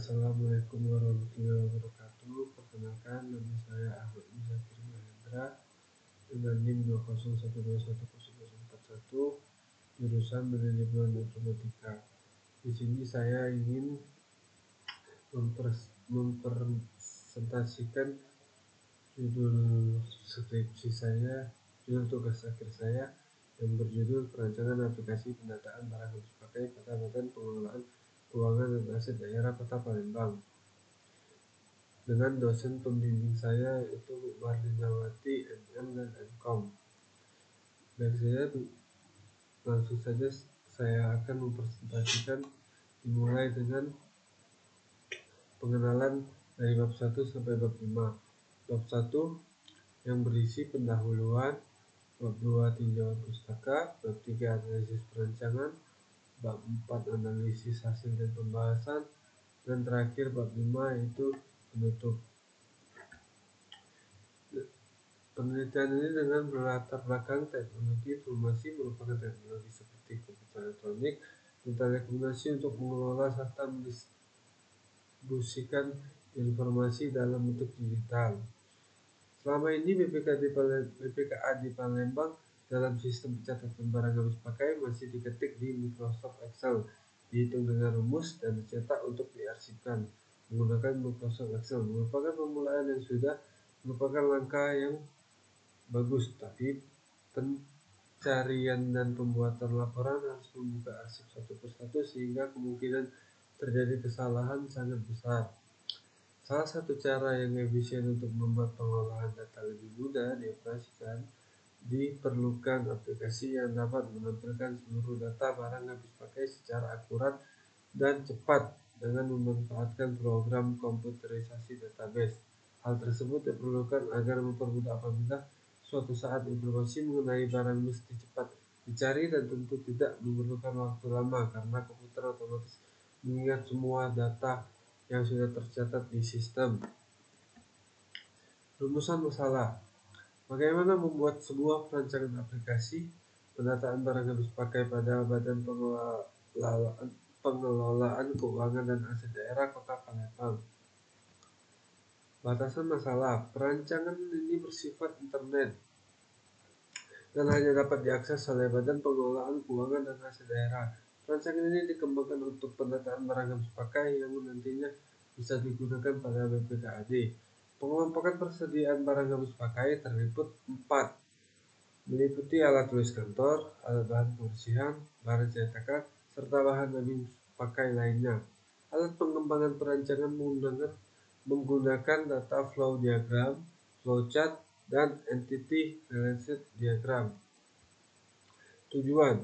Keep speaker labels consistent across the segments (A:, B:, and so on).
A: Assalamualaikum warahmatullahi wabarakatuh. Perkenalkan, nama saya Ahmad Muzakir Mahendra dengan NIM 201210041, jurusan Manajemen Informatika. Di sini saya ingin mempresentasikan judul skripsi saya, judul tugas akhir saya yang berjudul Perancangan Aplikasi Pendataan Barang Habis Pakai pada Badan Pengelolaan Keuangan dan Aset Daerah Kota Palembang, dengan dosen pembimbing saya yaitu Marlinawati MM dan MKom. Baik, langsung saja saya akan mempresentasikan, dimulai dengan pengenalan dari bab 1 sampai bab 5. Bab 1 yang berisi pendahuluan, bab 2 tinjauan pustaka, bab 3 analisis perancangan, bab 4 analisis hasil dan pembahasan, dan terakhir bab 5 yaitu penutup. Penelitian ini dengan berlatar belakang teknologi informasi merupakan teknologi seperti komputer elektronik dan telekomunikasi untuk mengelola serta mendistribusikan informasi dalam bentuk digital. Selama ini BPKA di Palembang dalam sistem pencatatan barang habis pakai masih diketik di Microsoft Excel, dihitung dengan rumus, dan dicetak untuk diarsipkan menggunakan Microsoft Excel. Merupakan pemulaan yang merupakan langkah yang bagus, tapi pencarian dan pembuatan laporan harus membuka arsip satu persatu sehingga kemungkinan terjadi kesalahan sangat besar. Salah satu cara yang efisien untuk membuat pengolahan data lebih mudah dioperasikan, diperlukan aplikasi yang dapat menampilkan seluruh data barang habis pakai secara akurat dan cepat dengan memanfaatkan program komputerisasi database. Hal tersebut diperlukan agar mempermudah apabila suatu saat informasi mengenai barang mesti cepat dicari dan tentu tidak memerlukan waktu lama karena komputer otomatis mengingat semua data yang sudah tercatat di sistem. Rumusan masalah. Bagaimana membuat sebuah perancangan aplikasi pendataan barang habis pakai pada Badan Pengelolaan Keuangan dan Aset Daerah Kota Palembang. Batasan masalah. Perancangan ini bersifat internet dan hanya dapat diakses oleh Badan Pengelolaan Keuangan dan Aset Daerah. Perancangan ini dikembangkan untuk pendataan barang habis pakai yang nantinya bisa digunakan pada BPKAD. Pengelompokan persediaan barang habis pakai terliputi 4, meliputi alat tulis kantor, alat bahan pembersihan, bahan cetakan, serta bahan habis pakai lainnya. Alat pengembangan perancangan menggunakan data flow diagram, flowchart, dan entity relationship diagram. Tujuan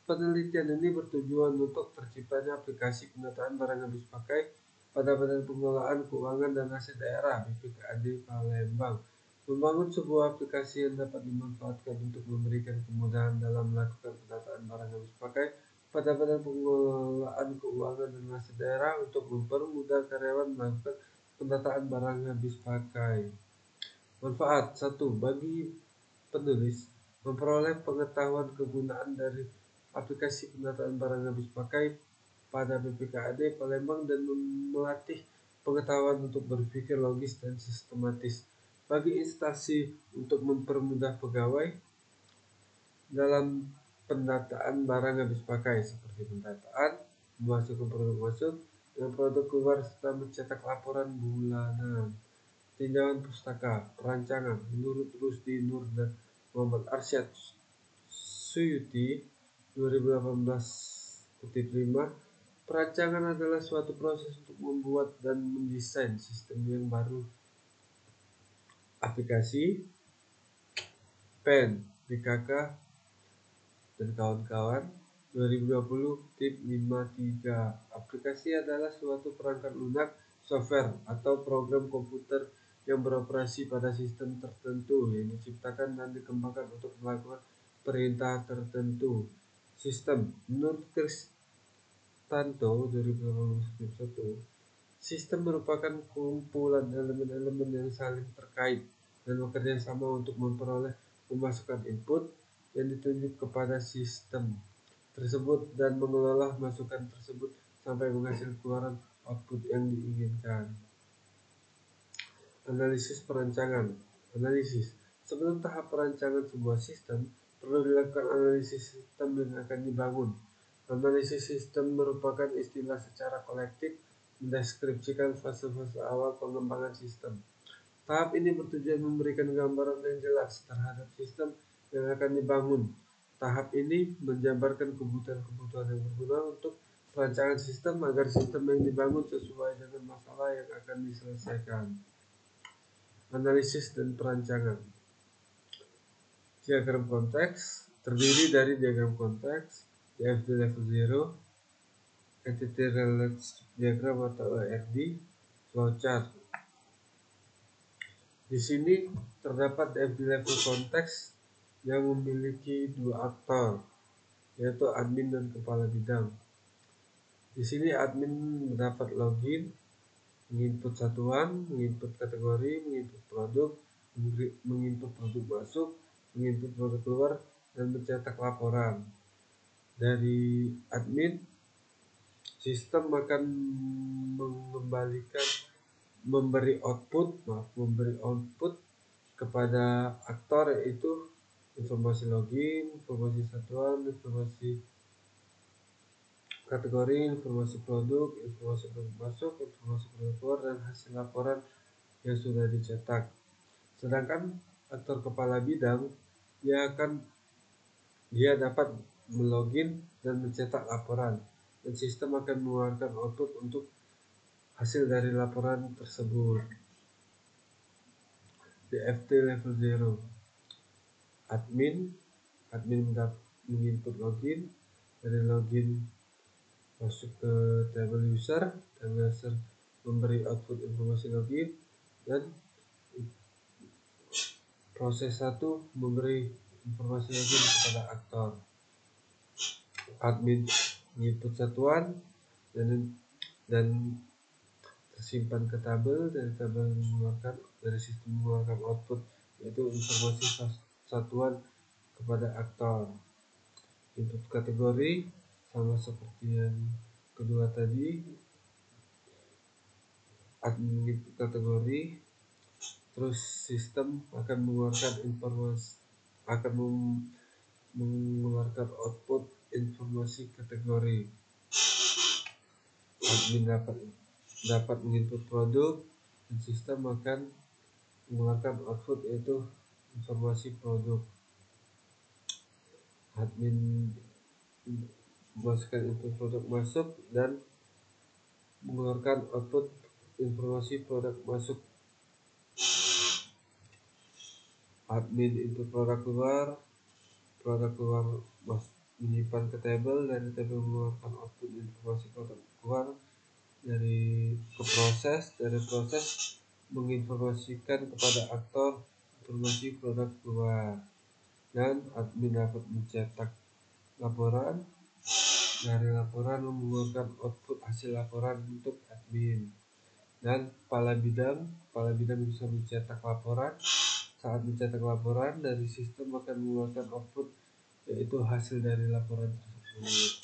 A: penelitian ini bertujuan untuk terciptanya aplikasi pendataan barang habis pakai pada Badan Pengelolaan Keuangan dan Aset Daerah BPKAD Palembang. Membangun sebuah aplikasi yang dapat dimanfaatkan untuk memberikan kemudahan dalam melakukan pendataan barang habis pakai pada Badan Pengelolaan Keuangan dan Aset Daerah untuk mempermudah karyawan melakukan pendataan barang habis pakai. Manfaat 1. Bagi penulis, memperoleh pengetahuan kegunaan dari aplikasi pendataan barang habis pakai pada BPKAD Palembang dan melatih pengetahuan untuk berpikir logis dan sistematis. Bagi instansi, untuk mempermudah pegawai dalam pendataan barang habis pakai seperti pendataan, memasukkan produk masuk dan produk keluar serta mencetak laporan bulanan. Tinjauan pustaka perancangan. Menurut Rusdi Nur dan Muhammad Arsyad Suyuti 2018-5, perancangan adalah suatu proses untuk membuat dan mendesain sistem yang baru. Aplikasi PEN, PKK, dan kawan-kawan 2020 tip 53. Aplikasi adalah suatu perangkat lunak, software, atau program komputer yang beroperasi pada sistem tertentu yang diciptakan dan dikembangkan untuk melakukan perintah tertentu. Sistem. Menurut Kristanto 2018-1, sistem merupakan kumpulan elemen-elemen yang saling terkait dan bekerja sama untuk memasukkan input yang ditunjuk kepada sistem tersebut dan mengelola masukan tersebut sampai menghasilkan keluaran output yang diinginkan. Analisis perancangan. Analisis. Sebelum tahap perancangan sebuah sistem, perlu dilakukan analisis sistem yang akan dibangun. Analisis sistem merupakan istilah secara kolektif mendeskripsikan fase-fase awal pengembangan sistem. Tahap ini bertujuan memberikan gambaran yang jelas terhadap sistem yang akan dibangun. Tahap ini menjabarkan kebutuhan-kebutuhan yang berguna untuk perancangan sistem agar sistem yang dibangun sesuai dengan masalah yang akan diselesaikan. Analisis dan perancangan. Diagram konteks terdiri dari diagram konteks, DFD level 0, Entity Relationship Diagram atau ERD, flowchart. Di sini terdapat DFD level konteks yang memiliki dua aktor, yaitu admin dan kepala bidang. Di sini admin mendapat login, menginput satuan, menginput kategori, menginput produk, menginput produk masuk, menginput produk keluar, dan mencetak laporan. Dari admin, sistem akan memberi output kepada aktor, yaitu informasi login, informasi satuan, informasi kategori, informasi produk masuk, informasi produk keluar, dan hasil laporan yang sudah dicetak. Sedangkan aktor kepala bidang dia dapat melogin dan mencetak laporan, dan sistem akan mengeluarkan output untuk hasil dari laporan tersebut. DFT level 0. Admin menginput login, dari login masuk ke table user, dan user memberi output informasi login, dan proses 1 memberi informasi login kepada aktor. Admin menginput satuan dan tersimpan ke tabel, dari tabel dari sistem mengeluarkan output, yaitu informasi satuan kepada aktor. Input kategori sama seperti yang kedua tadi, admin input kategori, terus sistem akan mengeluarkan output informasi kategori. Admin dapat menginput produk, dan sistem akan mengeluarkan output yaitu informasi produk. Admin memasukkan input produk masuk dan mengeluarkan output informasi produk masuk. Admin input produk keluar menyimpan ke table, dari table mengeluarkan output informasi produk keluar, dari proses menginformasikan kepada aktor informasi produk keluar, dan admin dapat mencetak laporan, dari laporan mengeluarkan output hasil laporan untuk admin. Dan kepala bidang bisa mencetak laporan. Saat mencetak laporan, dari sistem akan mengeluarkan output yaitu hasil dari laporan tersebut.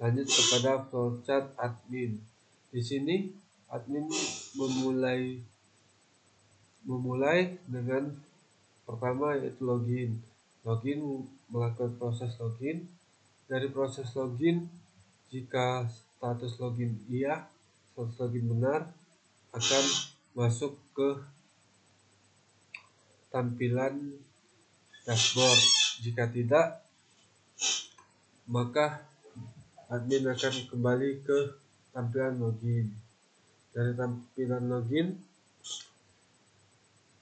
A: Lanjut kepada flowchart admin. Di sini admin memulai dengan pertama yaitu login. Melakukan proses login. Dari proses login, jika status login iya, status login benar, akan masuk ke tampilan dashboard. Jika tidak, maka admin akan kembali ke tampilan login. Dari tampilan login,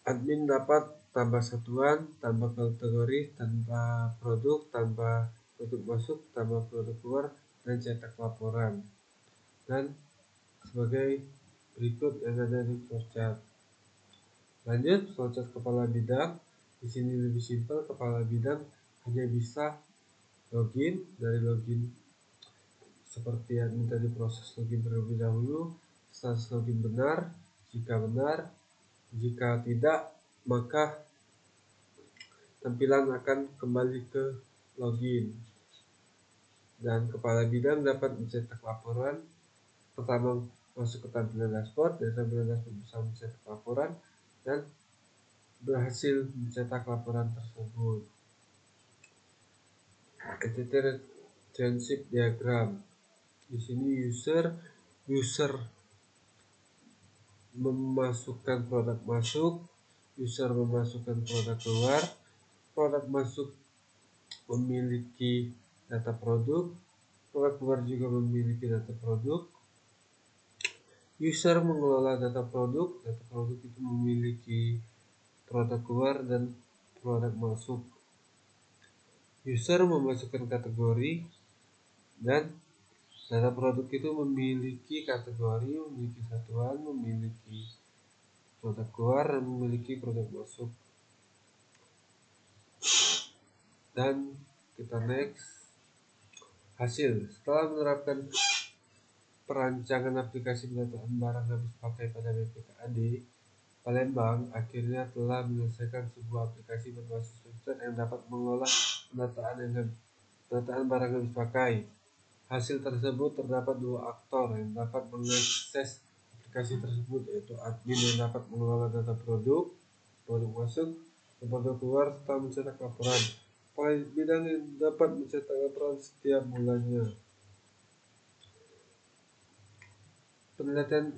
A: admin dapat tambah satuan, tambah kategori, tambah produk, tambah produk masuk, tambah produk keluar, dan cetak laporan. Dan sebagai berikut yang ada di flowchart. Lanjut, flowchart kepala bidang. Di sini lebih simpel, kepala bidang hanya bisa login. Dari login seperti admin tadi, proses login terlebih dahulu, status login benar, jika tidak, maka tampilan akan kembali ke login. Dan kepala bidang dapat mencetak laporan pertama masuk ke tampilan dashboard. Dari tampilan dashboard bisa mencetak laporan dan berhasil mencetak laporan tersebut. Entity relationship diagram. Di sini user memasukkan produk masuk, user memasukkan produk keluar, produk masuk memiliki data produk, produk keluar juga memiliki data produk. User mengelola data produk itu memiliki produk keluar dan produk masuk. User memasukkan kategori dan data produk itu memiliki kategori, memiliki satuan, memiliki produk keluar, dan memiliki produk masuk. Dan kita next. Hasil. Setelah menerapkan perancangan aplikasi pendataan barang habis pakai pada BPKAD, Palembang akhirnya telah menyelesaikan sebuah aplikasi berbasis website yang dapat mengolah pendataan barang habis pakai. Hasil tersebut terdapat dua aktor yang dapat mengakses aplikasi tersebut, yaitu admin yang dapat mengelola data produk masuk, dan produk keluar, serta mencetak laporan. Bidang yang dapat mencetak laporan setiap bulannya. Penelitian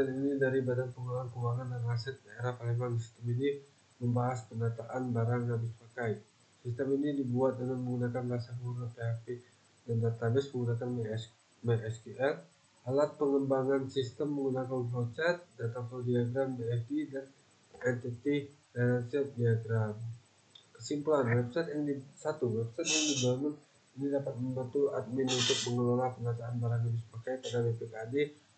A: ini dari Badan Pengelolaan Keuangan dan Aset Daerah Palembang. Sistem ini membahas penataan barang habis pakai. Sistem ini dibuat dengan menggunakan bahasa pemrograman PHP dan database menggunakan MySQL. Alat pengembangan sistem menggunakan flowchart, data flow diagram DFD, dan entity relationship diagram. Kesimpulan, website yang dibangun ini dapat membantu admin untuk mengelola penataan barang habis pakai pada BPKAD.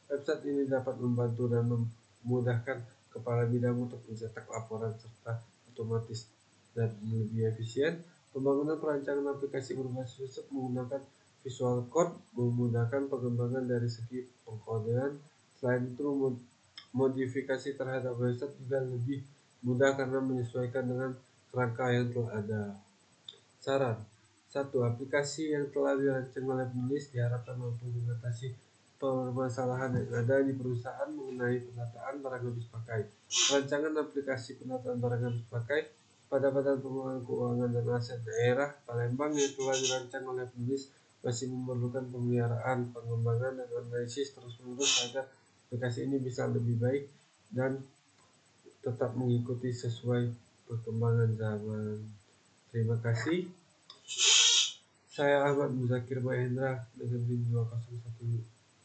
A: Website ini dapat membantu dan memudahkan kepala bidang untuk mencetak laporan serta otomatis dan lebih efisien. Pembangunan perancangan aplikasi berbasis website menggunakan Visual Code memudahkan pengembangan dari segi pengkodean. Selain itu, modifikasi terhadap website juga lebih mudah karena menyesuaikan dengan kerangka yang telah ada. Saran: 1. Aplikasi yang telah dirancang oleh penulis diharapkan mampu mengatasi permasalahan yang ada di perusahaan mengenai penataan barang habis pakai. Rancangan aplikasi penataan barang habis pakai pada Badan Pengelolaan Keuangan dan Aset Daerah Palembang yang telah dirancang oleh penulis masih memerlukan pemeliharaan, pengembangan, dan analisis terus-menerus agar aplikasi ini bisa lebih baik dan tetap mengikuti sesuai perkembangan zaman. Terima kasih. Saya Ahmad Muzakir Mahendra dengan NIM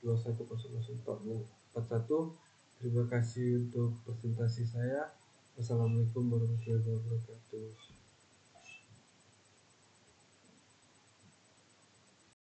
A: 2010041. Terima kasih untuk presentasi saya. Wassalamualaikum warahmatullahi wabarakatuh.